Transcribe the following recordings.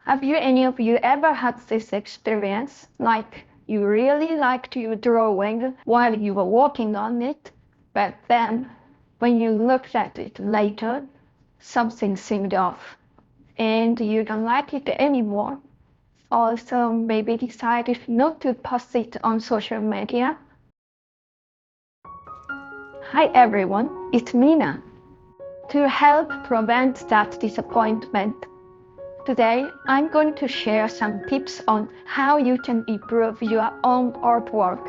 Have you any of you ever had this experience? Like you really liked your drawing while you were working on it, but then when you looked at it later, something seemed off and you don't like it anymore. Also, maybe decided not to post it on social media. Hi everyone, it's Mina. To help prevent that disappointment, today I'm going to share some tips on how you can improve your own artwork.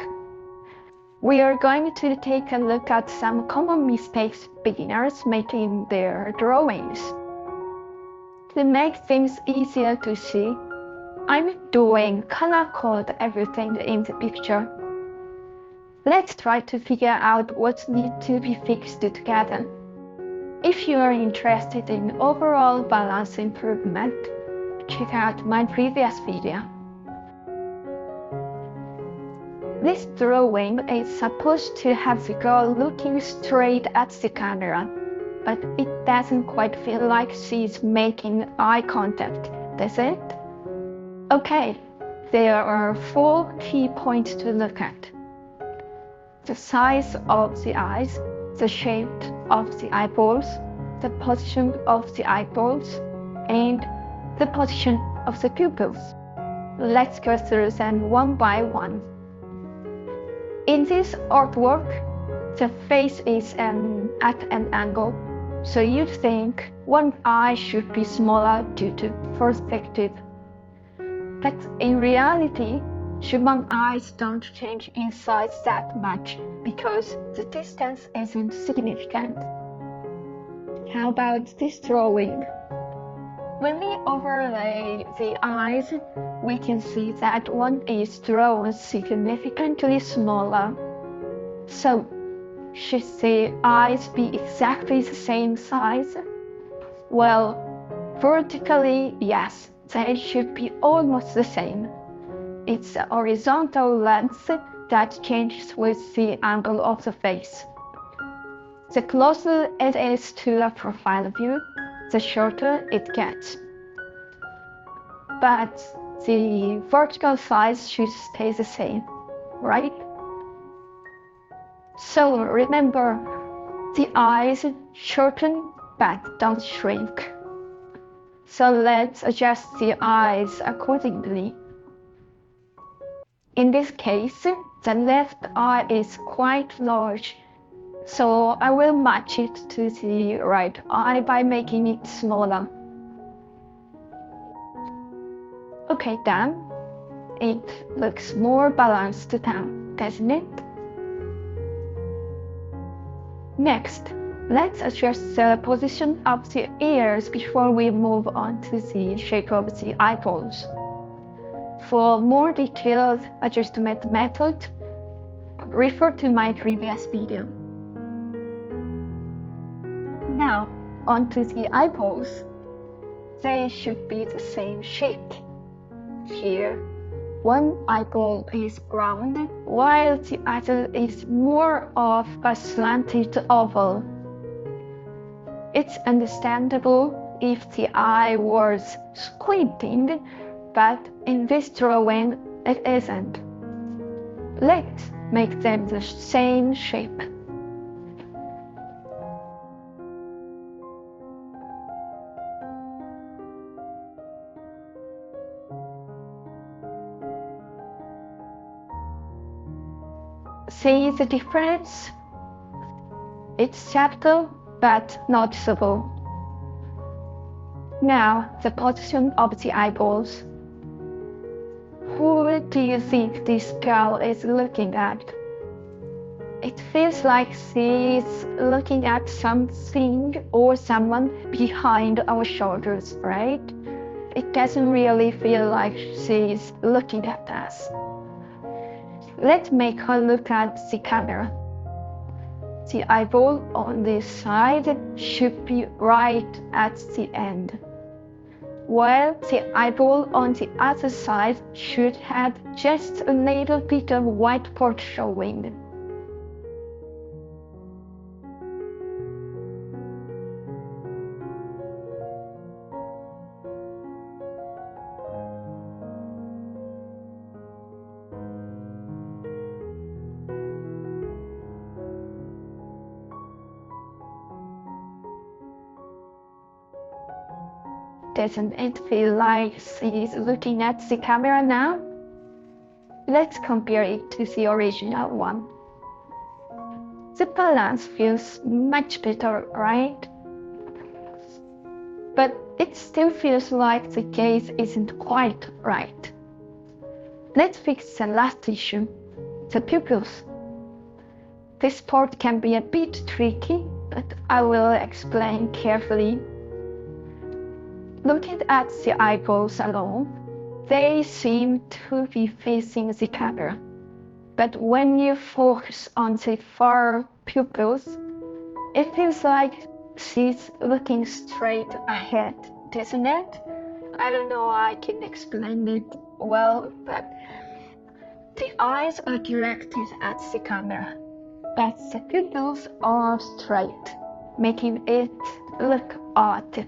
We are going to take a look at some common mistakes beginners make in their drawings. To make things easier to see, I'm doing color code everything in the picture. Let's try to figure out what needs to be fixed together. If you are interested in overall balance improvement, check out my previous video. This drawing is supposed to have the girl looking straight at the camera, but it doesn't quite feel like she's making eye contact, does it? Okay, there are 4 key points to look at: the size of the eyes, the shape of the eyeballs, the position of the eyeballs, and the position of the pupils. Let's go through them one by one. In this artwork, the face is at an angle, so you'd think one eye should be smaller due to perspective. But in reality, human eyes don't change in size that much because the distance isn't significant. How about this drawing? When we overlay the eyes, we can see that one is drawn significantly smaller. So, should the eyes be exactly the same size? Well, vertically, yes, they should be almost the same. It's the horizontal length that changes with the angle of the face. The closer it is to a profile view, the shorter it gets. But the vertical size should stay the same, right? So remember, the eyes shorten but don't shrink. So let's adjust the eyes accordingly. In this case, the left eye is quite large, so I will match it to the right eye by making it smaller. Okay, then, it looks more balanced now, doesn't it? Next, let's adjust the position of the ears before we move on to the shape of the eyeballs. For more detailed adjustment method, refer to my previous video. Now, onto the eyeballs. They should be the same shape. Here, one eyeball is round, while the other is more of a slanted oval. It's understandable if the eye was squinting, but in this drawing it isn't. Let's make them the same shape. See the difference? It's subtle but noticeable. Now, the position of the eyeballs. Who do you think this girl is looking at? It feels like she's looking at something or someone behind our shoulders, right? It doesn't really feel like she's looking at us. Let's make her look at the camera. The eyeball on this side should be right at the end, while the eyeball on the other side should have just a little bit of white part showing. Doesn't it feel like she's looking at the camera now? Let's compare it to the original one. The balance feels much better, right? But it still feels like the gaze isn't quite right. Let's fix the last issue, the pupils. This part can be a bit tricky, but I will explain carefully. Looking at the eyeballs alone, they seem to be facing the camera. But when you focus on the far pupils, it feels like she's looking straight ahead, doesn't it? I don't know I can explain it well, but the eyes are directed at the camera, but the pupils are straight, making it look odd.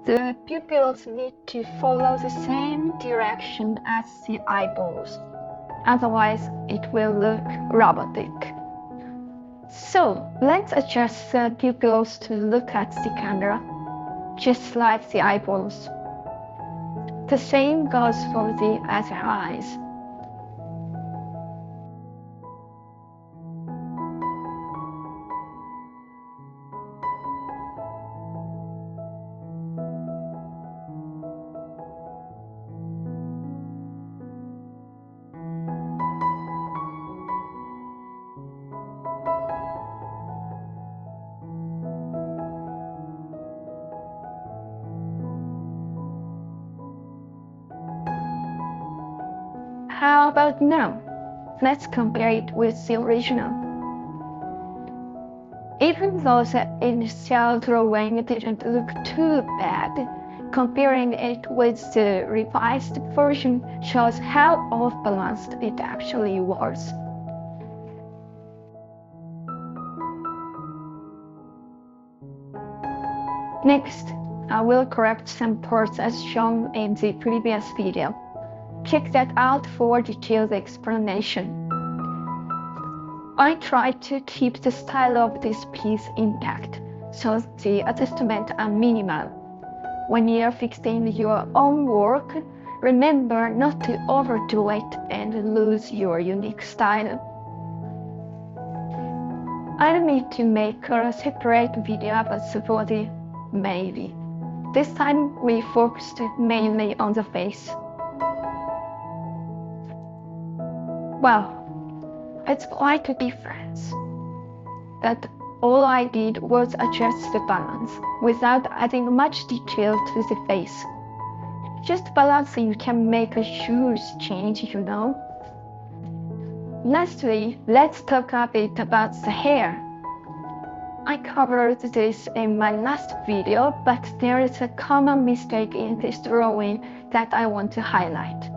The pupils need to follow the same direction as the eyeballs, otherwise it will look robotic. So let's adjust the pupils to look at the camera, just like the eyeballs. The same goes for the other eyes. How about now? Let's compare it with the original. Even though the initial drawing didn't look too bad, comparing it with the revised version shows how off-balanced it actually was. Next, I will correct some parts as shown in the previous video. Check that out for detailed explanation. I tried to keep the style of this piece intact, so the adjustments are minimal. When you're fixing your own work, remember not to overdo it and lose your unique style. I'll need to make a separate video about the body, maybe. This time we focused mainly on the face. Well, it's quite a difference. But all I did was adjust the balance without adding much detail to the face. Just balancing can make a huge change, you know. Lastly, let's talk a bit about the hair. I covered this in my last video, but there is a common mistake in this drawing that I want to highlight.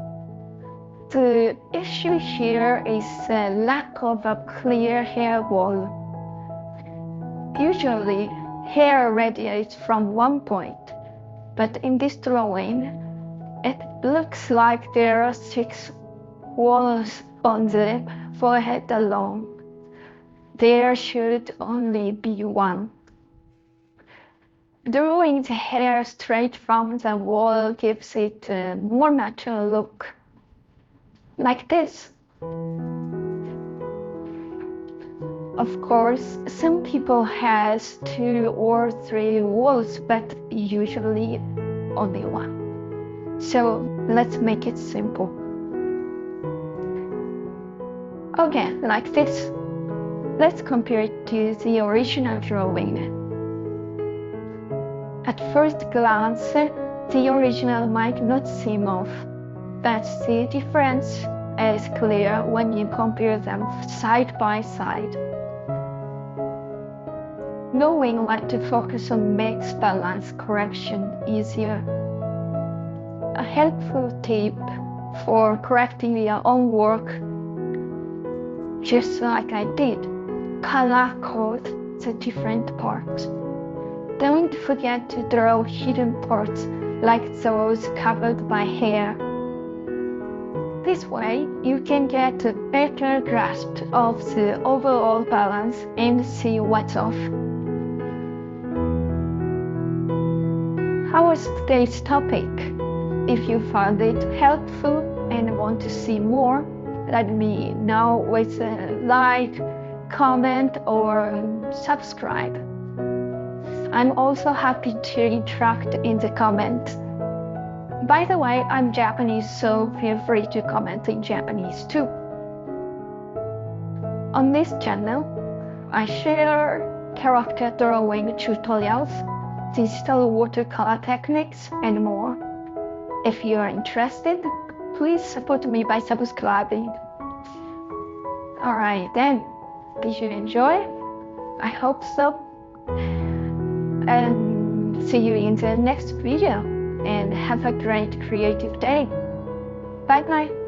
The issue here is the lack of a clear hair wall. Usually, hair radiates from one point, but in this drawing, it looks like there are 6 walls on the forehead alone. There should only be 1. Drawing the hair straight from the wall gives it a more natural look. Like this. Of course, some people has 2 or 3 walls, but usually only 1. So let's make it simple. Okay, like this. Let's compare it to the original drawing. At first glance, the original might not seem off, but the difference is clear when you compare them side by side. Knowing what to focus on makes balance correction easier. A helpful tip for correcting your own work, just like I did, color code the different parts. Don't forget to draw hidden parts like those covered by hair. This way, you can get a better grasp of the overall balance and see what's off. our today's topic. If you found it helpful and want to see more, let me know with a like, comment, or subscribe. I'm also happy to interact in the comments. By the way, I'm Japanese, so feel free to comment in Japanese too. On this channel, I share character drawing tutorials, digital watercolor techniques, and more. If you are interested, please support me by subscribing. Alright then, did you enjoy? I hope so. And see you in the next video, and have a great creative day. Bye bye.